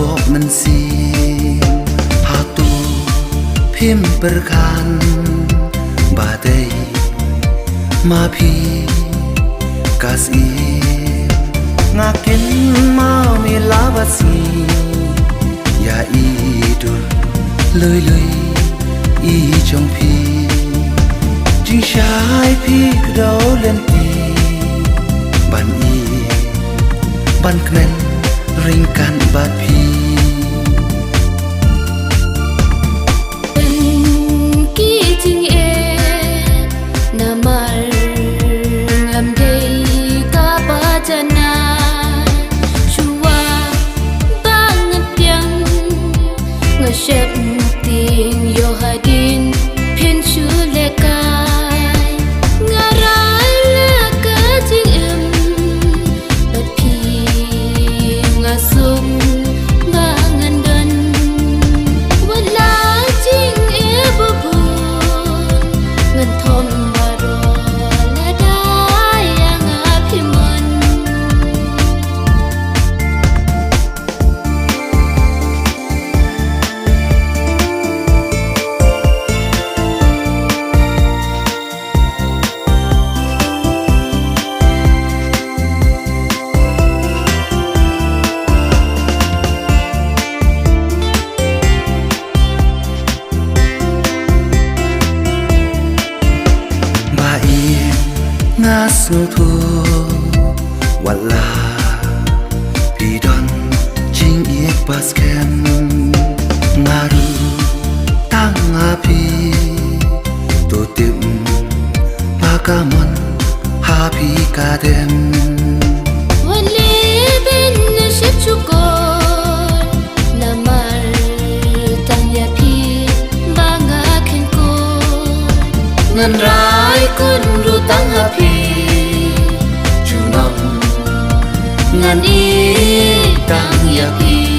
gop men si hatu phim berkan badai ma phi kasi ngakin mau mi labasi ya idur lơi lơi y trong phi chính trái phi đâu lên ti ban y ban kmen ring kan bat phi Shep ting yo hadin pin chu le kai ngarai le ka jing em bat pi nga sum ba ngan dan wala jing e bu bu ngan thom ba ro la dai yang a pi man nga su thu wala pidon jing ek baskem ngaru tanga pi to tim pakamon happy kadem wale ben shep chu ko namar tanya pi banga khen ko ngan rai kun ru tang happy ngan i tang ya pi